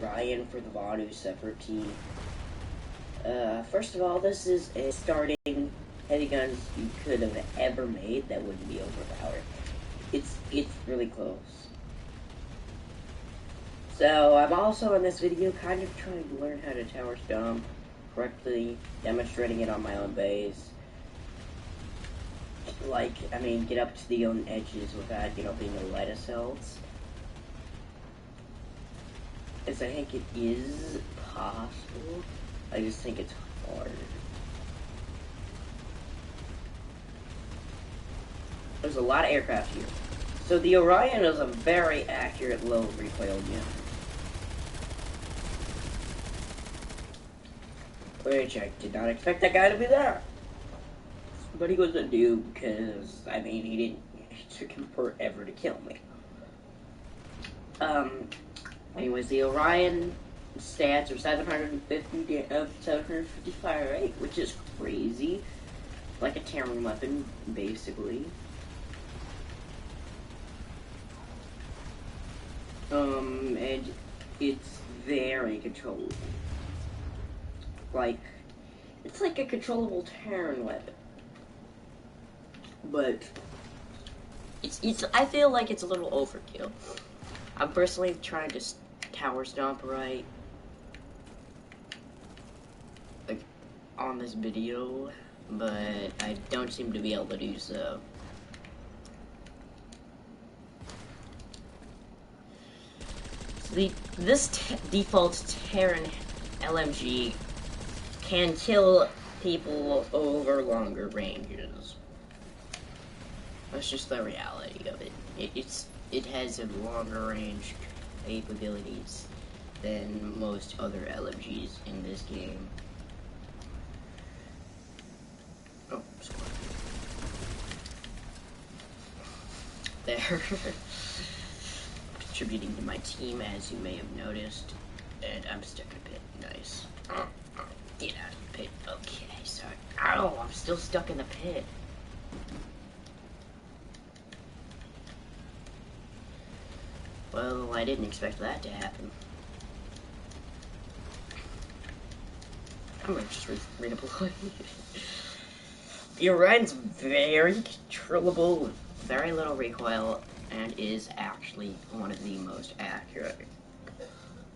Orion for the Vanu separate team. First of all, this is a starting heavy guns you could have ever made that wouldn't be overpowered. It's really close. So I'm also in this video kind of trying to learn how to tower stomp correctly, demonstrating it on my own base. Like, I mean, get up to the own edges without, you know, being a light assaults. As I think it is possible. I just think it's hard. There's a lot of aircraft here. So the Orion is a very accurate low recoil gun. Which I did not expect that guy to be there. But he was a dude because, I mean, it took him forever to kill me. Anyways, the Orion stats are 750 fire rate, which is crazy. Like a Terran weapon, basically. And it's very controllable. Like, it's like a controllable Terran weapon. But I feel like it's a little overkill. I'm personally trying to tower stomp right, like, on this video, but I don't seem to be able to do so. This default Terran LMG can kill people over longer ranges. That's just the reality of it. It has a longer range capabilities than most other LMGs in this game. Oh, sorry. There. Contributing to my team, as you may have noticed. And I'm stuck in a pit. Nice. Get out of the pit. Okay, sorry. Ow, I'm still stuck in the pit. Well, I didn't expect that to happen. I'm gonna just redeploy. The Orion's very controllable, very little recoil, and is actually one of the most accurate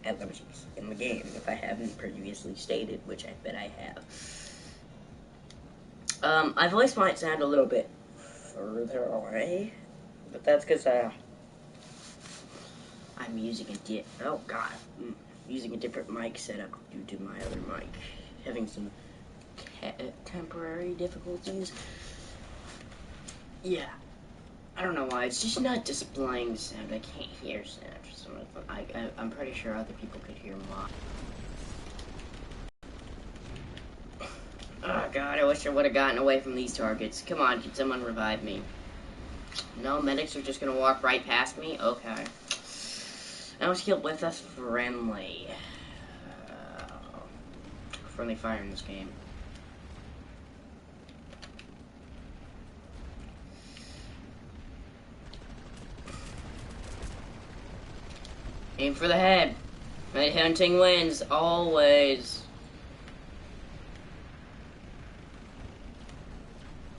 LMGs in the game, if I haven't previously stated, which I bet I have. My voice might sound a little bit further away, but that's because, I'm using using a different mic setup due to my other mic having some temporary difficulties. Yeah, I don't know why, it's just not displaying sound. I can't hear sound for some reason. I'm pretty sure other people could hear mine. Oh god, I wish I would have gotten away from these targets. Come on, can someone revive me? No, medics are just gonna walk right past me? Okay. I was killed with a friendly. Friendly fire in this game. Aim for the head. Night hunting wins, always.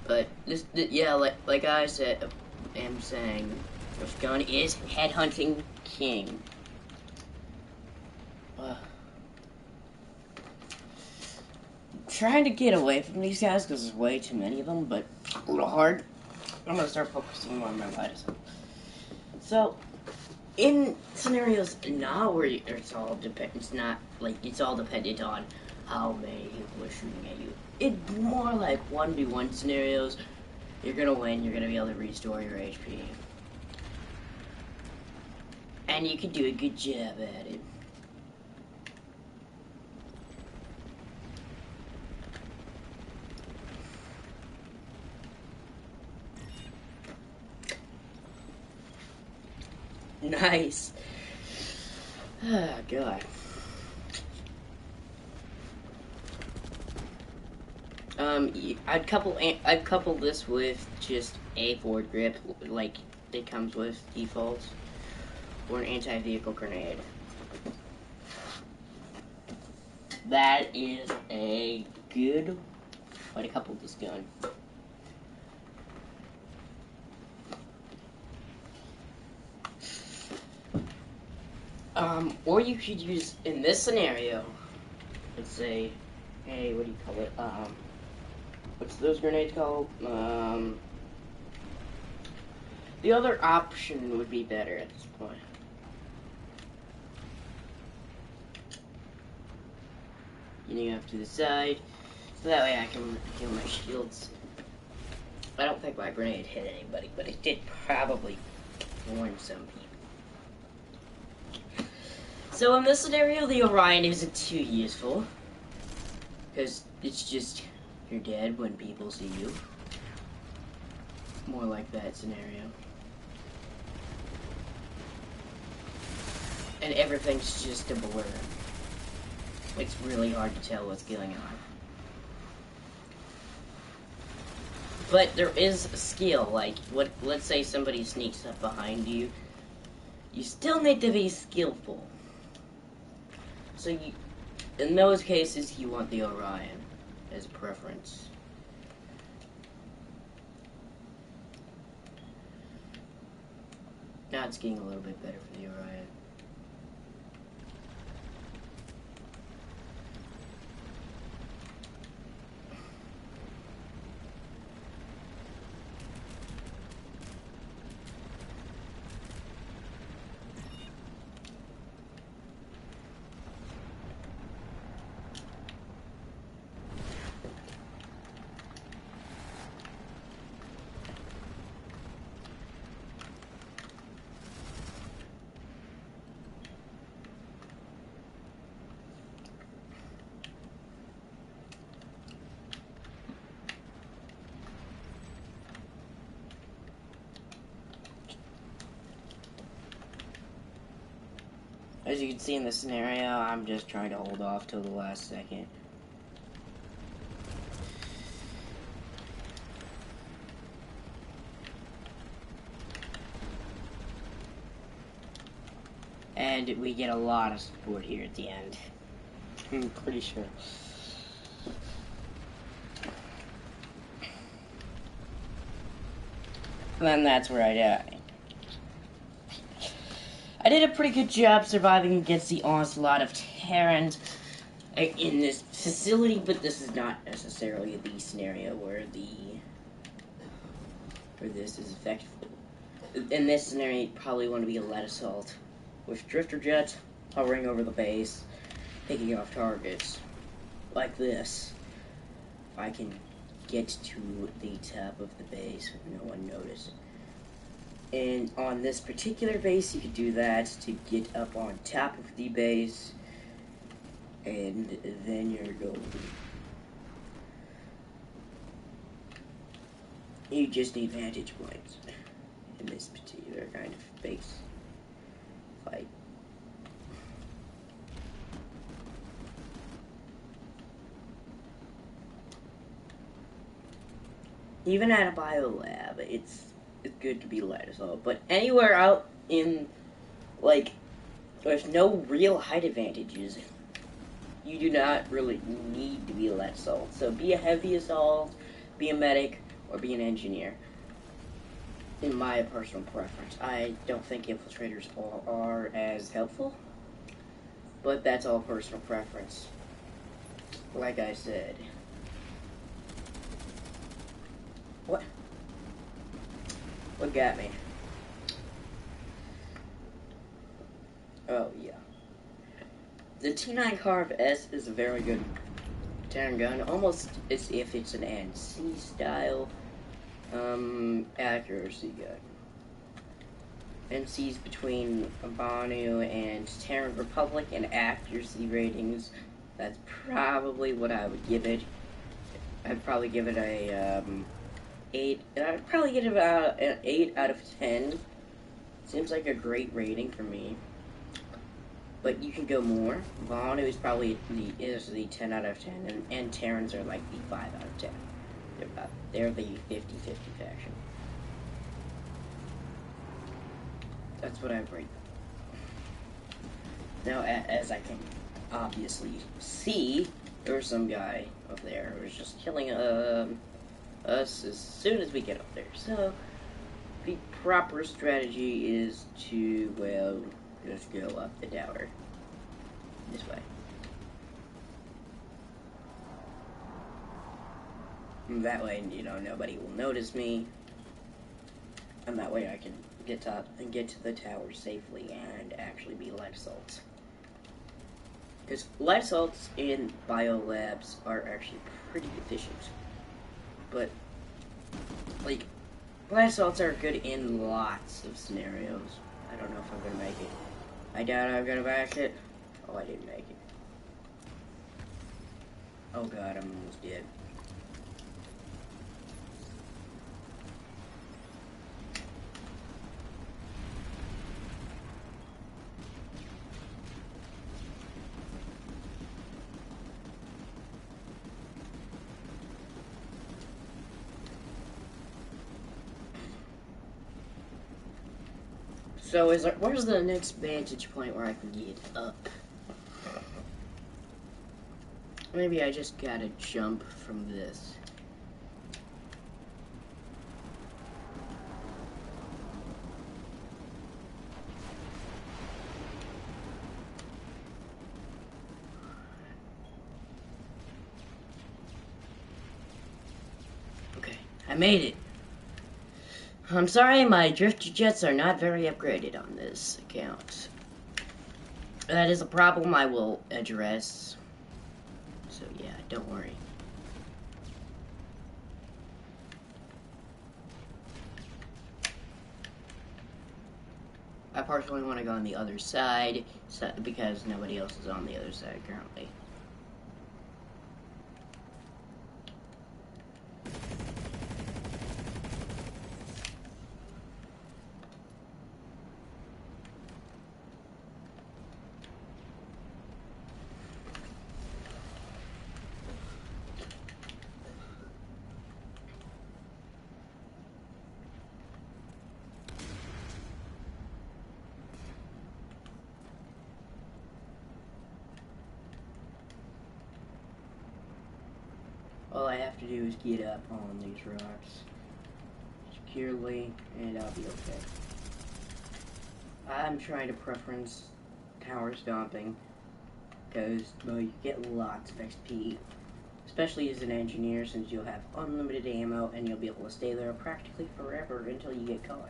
But yeah, like I said, am saying, this gun is headhunting king. Trying to get away from these guys because there's way too many of them, but a little hard. I'm gonna start focusing on my lightest. So, in scenarios not where it's all dependent on how many people are shooting at you. It's more like 1v1 scenarios. You're gonna win. You're gonna be able to restore your HP, and you can do a good job at it. Nice. Oh, God. I'd couple this with just a forward grip, like it comes with default, or an anti-vehicle grenade. That is a good way to couple this gun. Or you could use, in this scenario, let's say, hey, what do you call it? What's those grenades called? The other option would be better at this point. Getting off to the side, so that way I can heal my shields. I don't think my grenade hit anybody, but it did probably warn some people. So in this scenario, the Orion isn't too useful, because it's just, you're dead when people see you. More like that scenario. And everything's just a blur. It's really hard to tell what's going on. But there is a skill, like, let's say somebody sneaks up behind you. You still need to be skillful. So in those cases, you want the Orion as a preference. Now it's getting a little bit better for the Orion. As you can see in this scenario, I'm just trying to hold off till the last second. And we get a lot of support here at the end. I'm pretty sure. And then that's where I die. I did a pretty good job surviving against the onslaught of Terrans in this facility, but this is not necessarily the scenario where this is effective. In this scenario, you probably want to be a lead assault with drifter jets hovering over the base, picking off targets like this. I can get to the top of the base with no one noticing. And on this particular base, you could do that to get up on top of the base, and then you're golden. You just need vantage points in this particular kind of base fight. Even at a biolab, it's good to be lead assault, but anywhere out in, like, there's no real height advantages, you do not really need to be a lead assault. So be a heavy assault, be a medic, or be an engineer. In my personal preference. I don't think infiltrators are as helpful, but that's all personal preference. Like I said. What? What got me? Oh, yeah. The T9 Carve S is a very good Terran gun, almost as if it's an NC style accuracy gun. NC's between Banu and Terran Republic and accuracy ratings. That's probably what I would give it. I'd probably give it a 8. I'd probably give it about an 8 out of 10. Seems like a great rating for me. But you can go more. Banu is probably the 10 out of 10, and Terrans are like the 5 out of 10. They're the 50-50 faction. That's what I rate them. Now, as I can obviously see, there was some guy up there who was just killing us as soon as we get up there. So the proper strategy is to, well, just go up the tower. This way. And that way, you know, nobody will notice me. And that way I can get up and get to the tower safely and actually be life assaults. Because life assaults in biolabs are actually pretty efficient. But, like, life assaults are good in lots of scenarios. I don't know if I'm gonna make it. I doubt I'm gonna make it. Oh, I didn't make it. Oh god, I'm almost dead. So where's the next vantage point where I can get up? Maybe I just gotta jump from this. Okay, I made it. I'm sorry, my drifter jets are not very upgraded on this account. That is a problem I will address. So yeah, don't worry. I personally want to go on the other side because nobody else is on the other side currently. All I have to do is get up on these rocks securely, and I'll be okay. I'm trying to preference tower stomping, because, well, you get lots of XP, especially as an engineer, since you'll have unlimited ammo, and you'll be able to stay there practically forever until you get caught.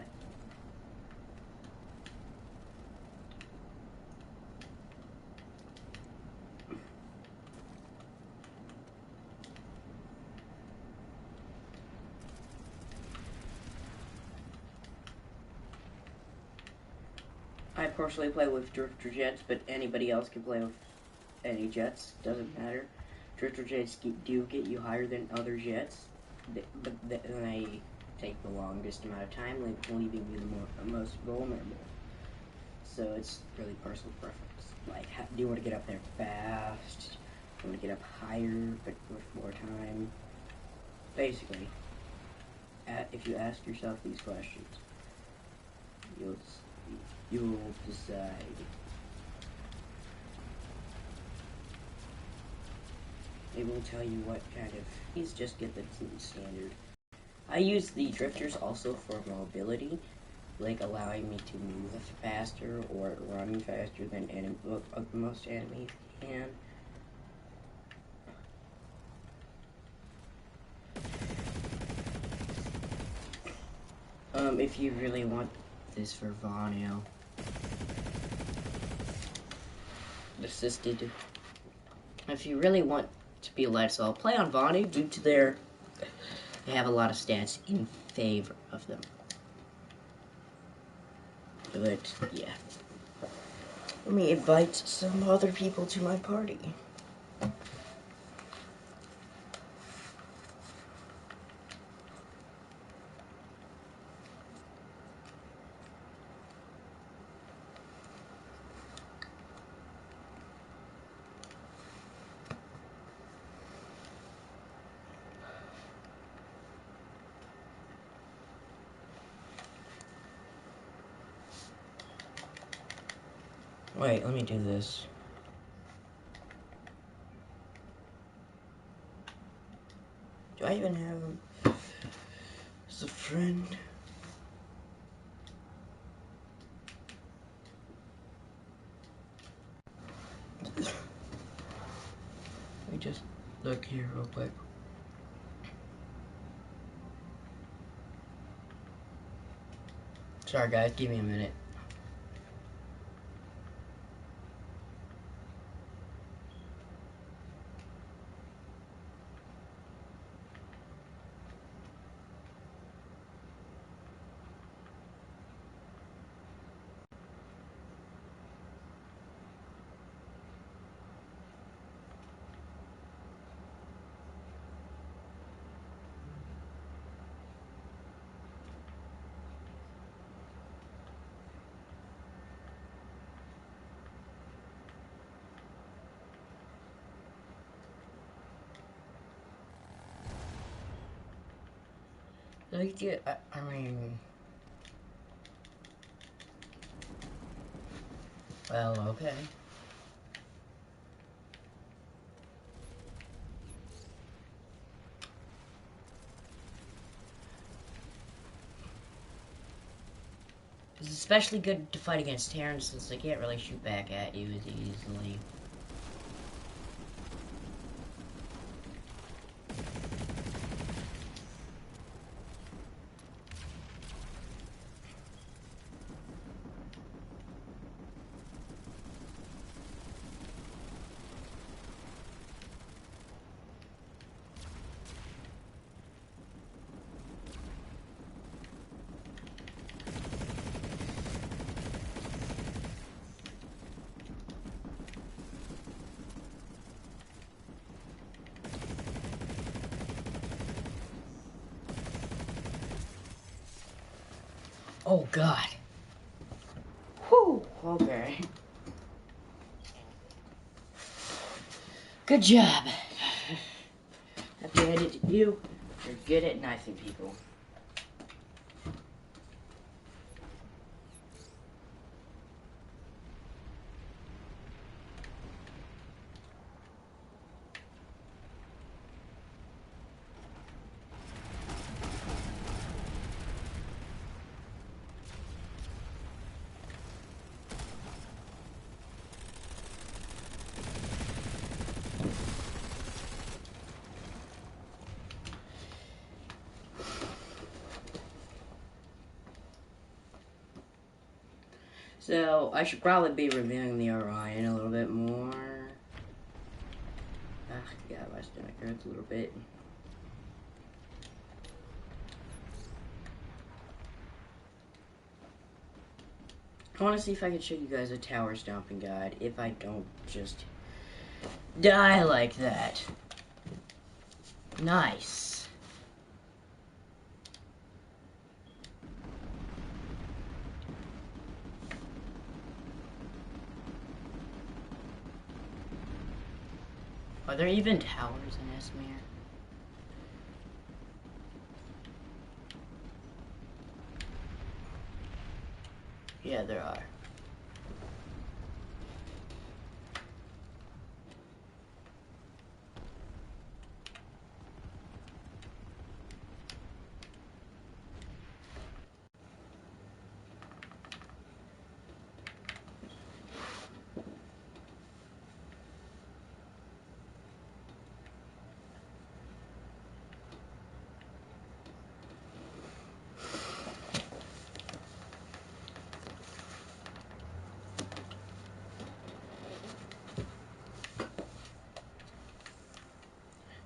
I personally play with drifter jets, but anybody else can play with any jets. Doesn't matter. Drifter jets do get you higher than other jets, but they take the longest amount of time, leaving you the most vulnerable. So it's really personal preference. Like, do you want to get up there fast? Do you want to get up higher, but with more time? Basically, if you ask yourself these questions, you'll decide. It will tell you what kind of. Please just get the standard. I use the drifters also for mobility, like allowing me to move faster or run faster than most enemies can. If you really want this for Vano, assisted. If you really want to be a lifestyle, play on Vano due to they have a lot of stats in favor of them. But yeah, let me invite some other people to my party. Wait, let me do this. I even have him as a friend? Let me just look here real quick. Sorry guys, give me a minute. Like, yeah, I mean, well, okay. It's especially good to fight against Terrans since they can't really shoot back at you as easily. Oh god. Whew, okay. Good job. Have to hand it to you. You're good at knifing people. So, I should probably be reviewing the Orion a little bit more. Ah, yeah, my stomach hurts a little bit. I want to see if I can show you guys a tower stomping guide if I don't just die like that. Nice. Are there even towers in Esmere? Yeah, there are.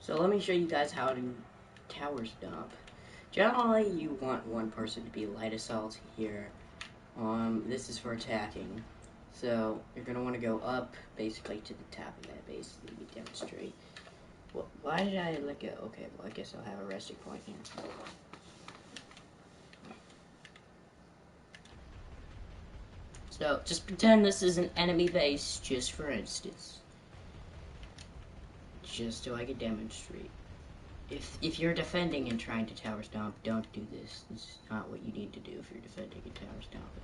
So let me show you guys how to tower stomp. Generally, you want one person to be light assault here. This is for attacking. So you're gonna want to go up, basically to the top of that base. Let me demonstrate. Well, why did I let go? Okay, well I guess I'll have a resting point here. So just pretend this is an enemy base, just for instance. Just so I can demonstrate. If you're defending and trying to tower stomp, don't do this. This is not what you need to do if you're defending and tower stomping.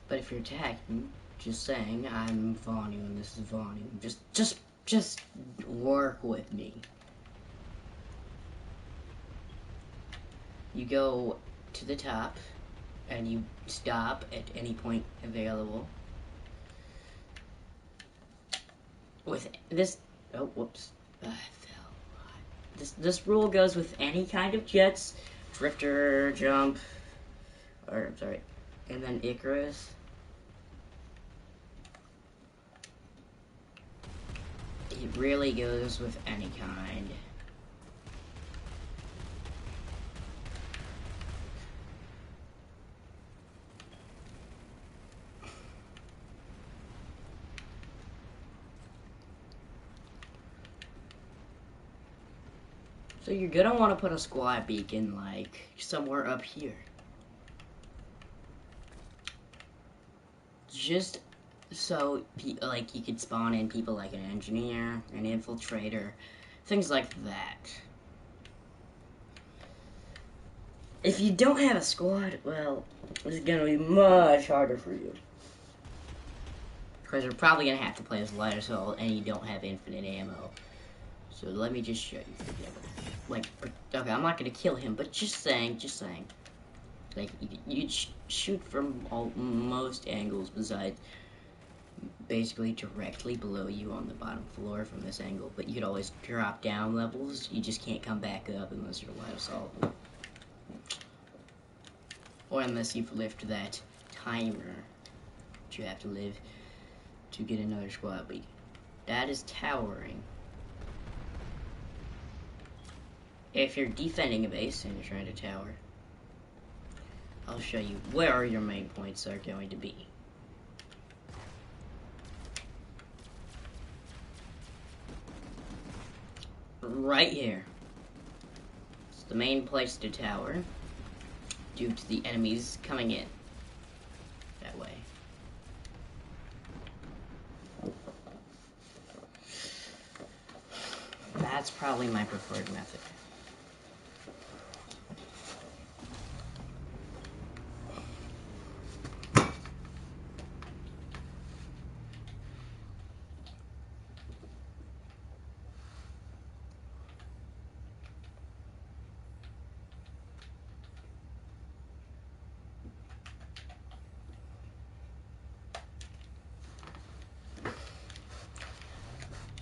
But if you're attacking, just saying, I'm Vonu and this is Vonu. Just work with me. You go to the top, and you stop at any point available. With this, oh, whoops, I fell. This rule goes with any kind of jets, drifter, jump, or I'm sorry, and then Icarus. It really goes with any kind. So you're gonna want to put a squad beacon, like, somewhere up here. Just so, like, you could spawn in people like an engineer, an infiltrator, things like that. If you don't have a squad, well, it's gonna be much harder for you. Because you're probably gonna have to play as light assault, and you don't have infinite ammo. So let me just show you. Like, okay, I'm not gonna kill him, but just saying. Like, you'd shoot from most angles besides basically directly below you on the bottom floor from this angle, but you could always drop down levels. You just can't come back up unless you're light assault. Or unless you've lived that timer that you have to live to get another squad beacon. That is towering. If you're defending a base and you're trying to tower, I'll show you where your main points are going to be. Right here. It's the main place to tower due to the enemies coming in that way. That's probably my preferred method.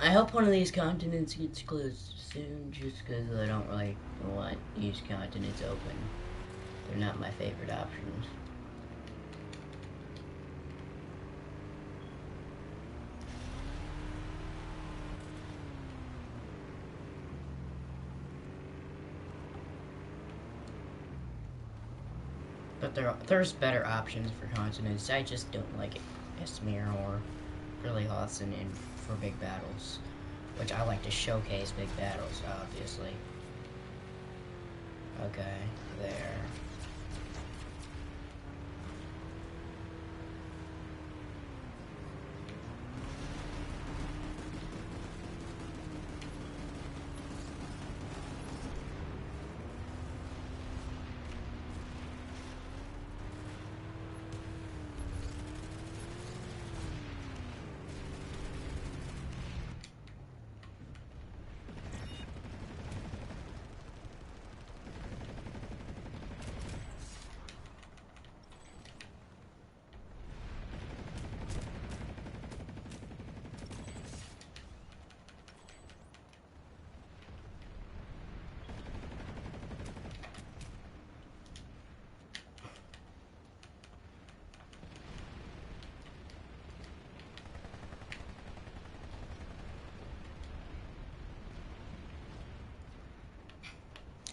I hope one of these continents gets closed soon, just because I don't really want these continents open. They're not my favorite options. But there's better options for continents. I just don't like it. Esmir or really Hudson in for big battles, which I like to showcase big battles, obviously. Okay, there.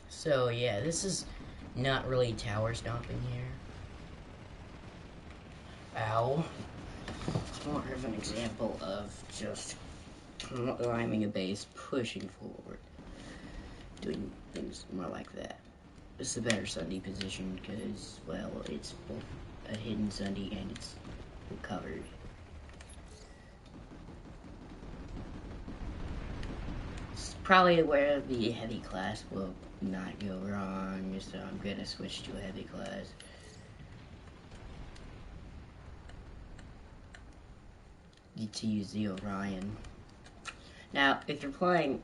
So yeah, this is not really tower stomping here. Ow. It's more of an example of just climbing a base, pushing forward, doing things more like that. It's the better Sunday position because, well, it's both a hidden Sunday and it's covered. It's probably where the heavy class will not go wrong, so I'm gonna switch to a heavy class. Need to use the Orion. Now, if you're playing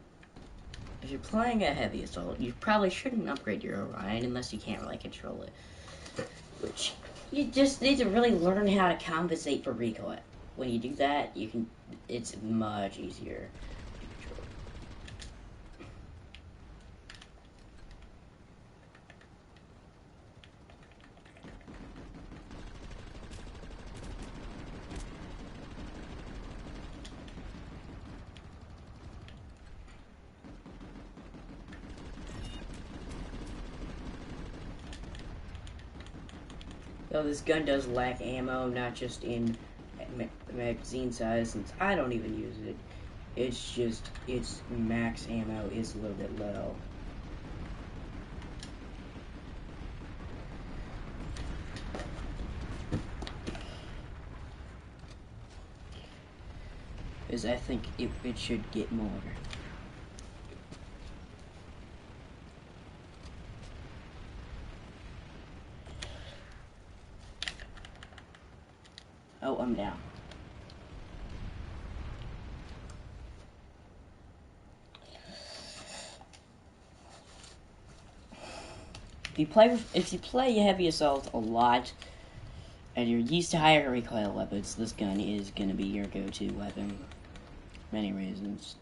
if you're playing a heavy assault, you probably shouldn't upgrade your Orion unless you can't really control it. Which, you just need to really learn how to compensate for recoil. When you do that, you can, it's much easier to control. Though this gun does lack ammo, not just in magazine size, since I don't even use it. It's just, its max ammo is a little bit low. Because I think it should get more. Oh, I'm down. If you play heavy assault a lot, and you're used to higher recoil weapons, this gun is gonna be your go-to weapon. Many reasons.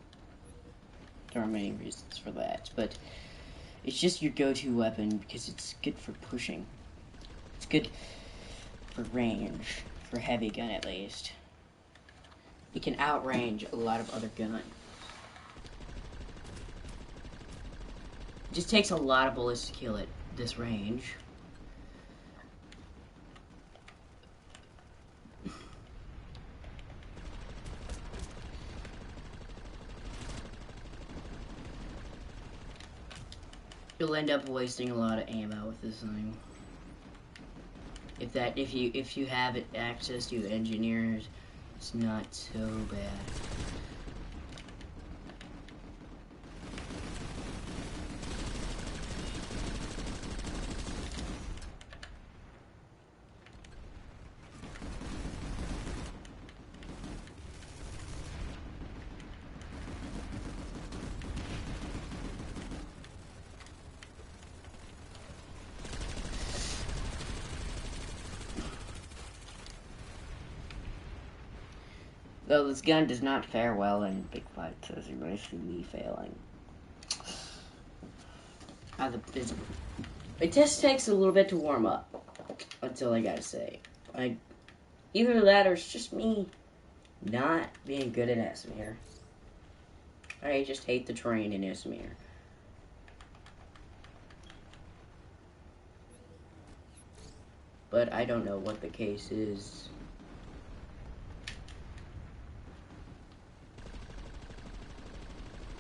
There are many reasons for that, but it's just your go-to weapon because it's good for pushing. It's good for range, for heavy gun at least. It can outrange a lot of other guns. It just takes a lot of bullets to kill it this range. You'll end up wasting a lot of ammo with this thing. If you have access to engineers, it's not so bad. Though this gun does not fare well in big fights, as you may see me failing. It just takes a little bit to warm up. That's all I gotta say. Either that or it's just me not being good at Esmir. I just hate the terrain in Esmir. But I don't know what the case is.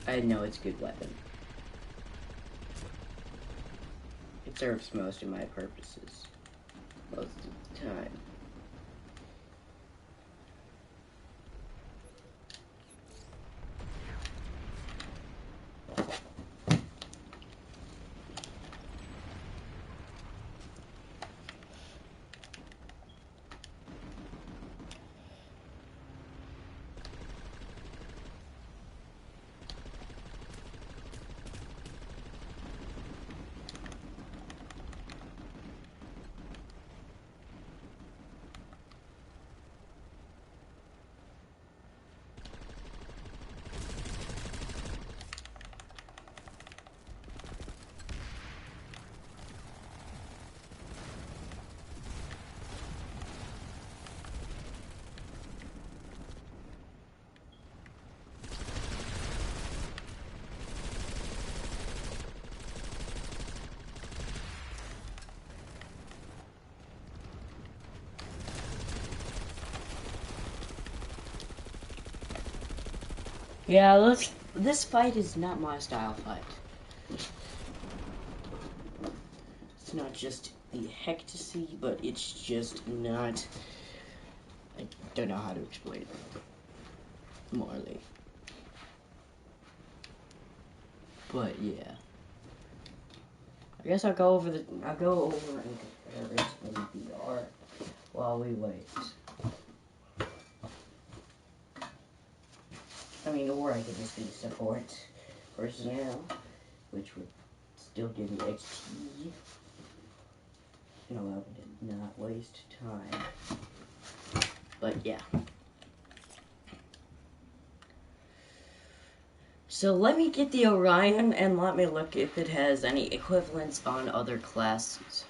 I know it's a good weapon. It serves most of my purposes. Most of the time. Yeah, this fight is not my style fight. It's not just the hectasy, but it's just not... I don't know how to explain it morally. But yeah. I guess I'll go over and compare it in VR while we wait. I mean, or I could just do support personnel, which would still give me XP and allow me to not waste time. But yeah. So let me get the Orion and let me look if it has any equivalents on other classes.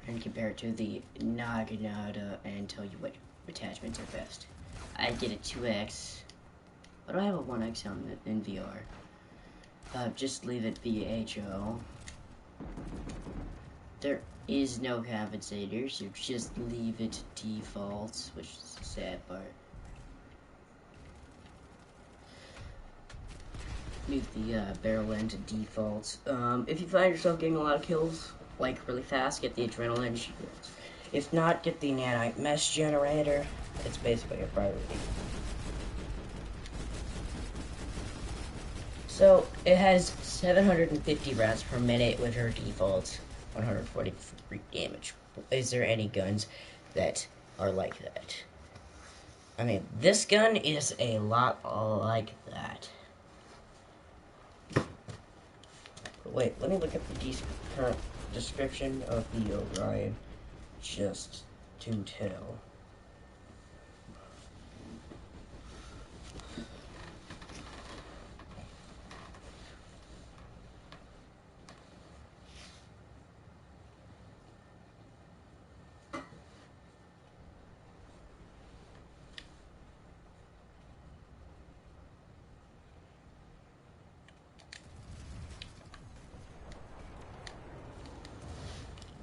And compare it to the Naginata and tell you what attachments are best. I get a 2X, but I have a 1X on it in VR. Just leave it VHO. There is no compensator, so just leave it default, which is the sad part. Leave the barrel end to default. If you find yourself getting a lot of kills, like really fast, get the adrenaline shields. If not, get the nanite mesh generator. It's basically a priority. So it has 750 rounds per minute with her default 143 damage. Is there any guns that are like that? I mean, this gun is a lot like that. Wait, let me look at the current description of the Orion, just to tell.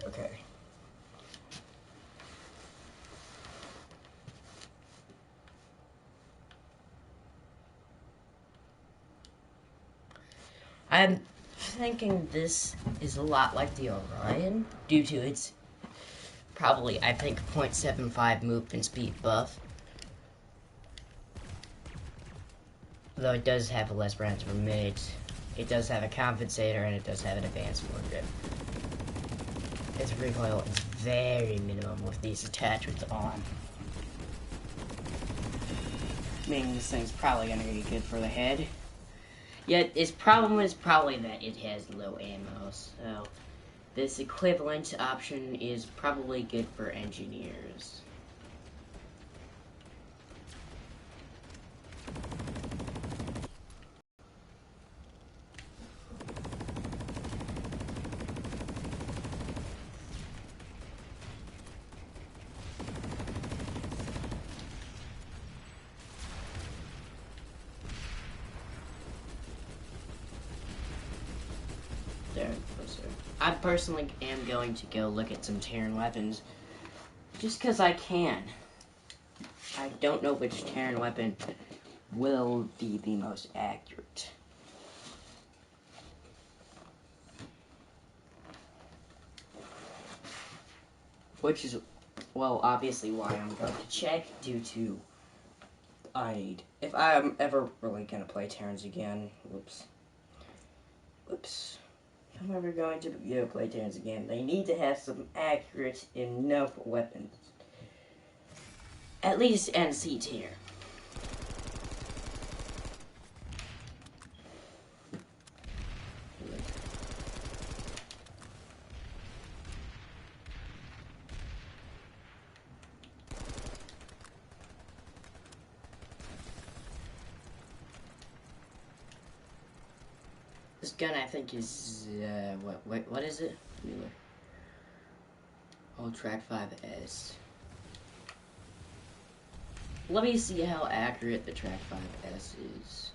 Okay. I'm thinking this is a lot like the Orion, due to its probably, I think, 0.75 movement speed buff. Though it does have less rounds per minute. It does have a compensator, and it does have an advanced wargrip. Its recoil is very minimum with these attachments on. Meaning this thing's probably gonna be good for the head. Yet its problem is probably that it has low ammo, so this equivalent option is probably good for engineers. I personally am going to go look at some Terran weapons, just because I can. I don't know which Terran weapon will be the most accurate. Which is, well, obviously why I'm going to check, due to if I'm ever really going to play Terrans again, whoops. If I'm ever going to play Terrans again, they need to have some accurate enough weapons. At least NC tier. This gun, I think, is, what is it? Miller. Oh, Track 5S. Let me see how accurate the Track 5S is.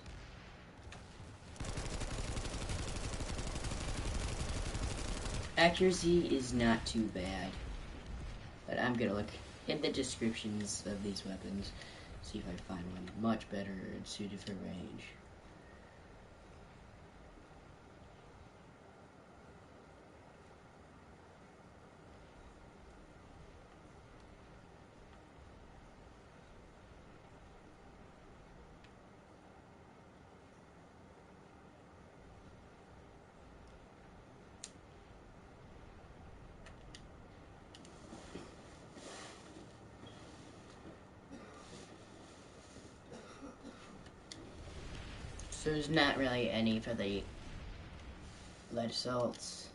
Accuracy is not too bad. But I'm gonna look in the descriptions of these weapons, see if I find one much better and suited for range. So there's not really any for the lead assaults.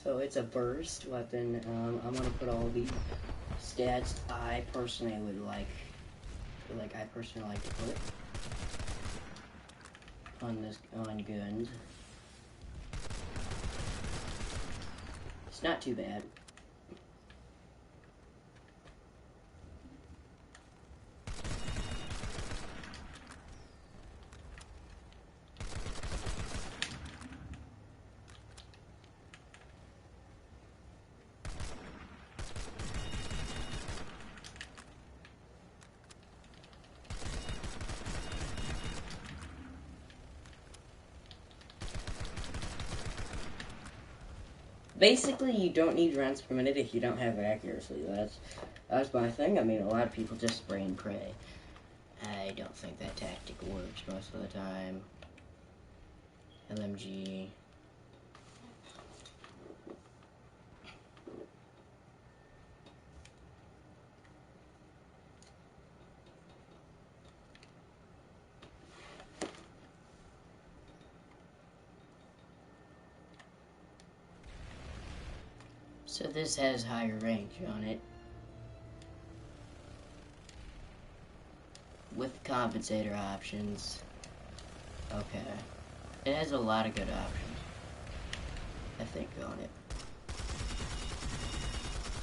So it's a burst weapon. I'm gonna put all the stats I personally would like to put on guns. It's not too bad. Basically, you don't need rounds per minute if you don't have accuracy. That's my thing. I mean, a lot of people just spray and pray. I don't think that tactic works most of the time. LMG. So this has higher range on it. With compensator options. Okay. It has a lot of good options, I think, on it.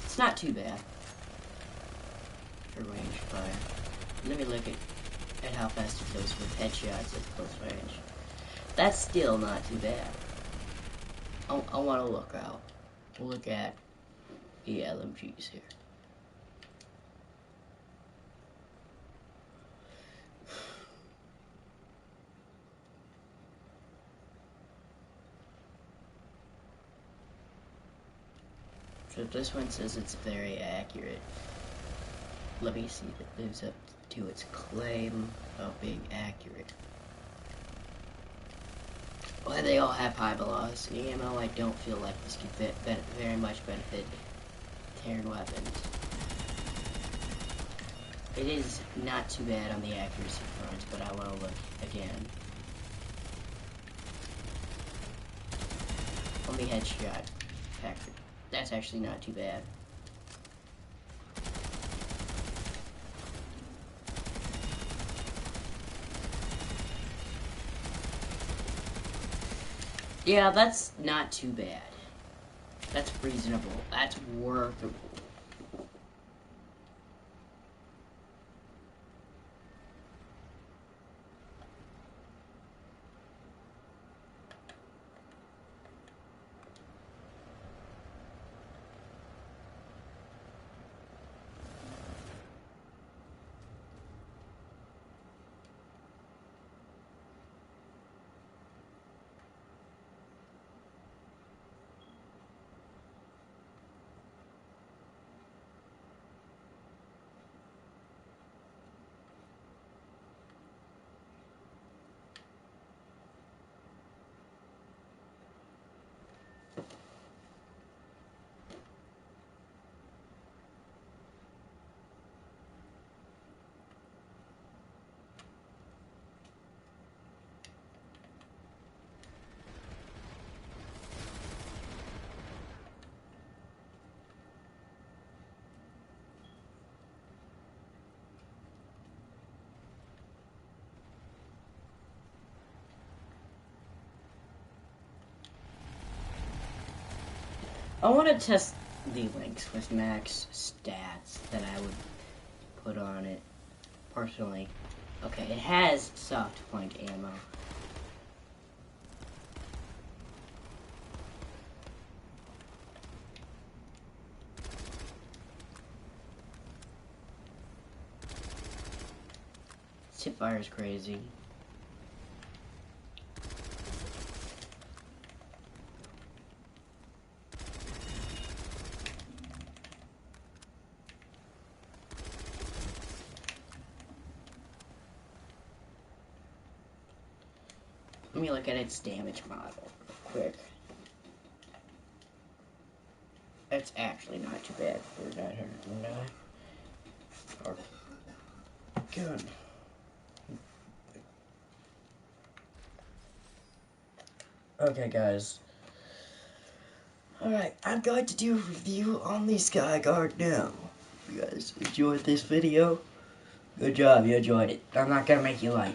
It's not too bad for range fire. Let me look at how fast it goes with headshots at close range. That's still not too bad. I want to look out. Look at the LMGs here. So this one says it's very accurate. Let me see if it lives up to its claim of being accurate. Well, they all have high velocity ammo. I don't feel like this could very much benefit Terran weapons. It is not too bad on the accuracy front, but I want to look again. On the headshot factor. That's actually not too bad. Yeah, that's not too bad. That's reasonable. That's workable. I want to test the links with max stats that I would put on it, personally. Okay, it has soft point ammo. tip fire is crazy. Let me look at its damage model real quick. That's actually not too bad for 909. Or good. Okay, guys. Alright, I'm going to do a review on the Sky Guard now. You guys enjoyed this video? Good job, you enjoyed it. I'm not gonna make you like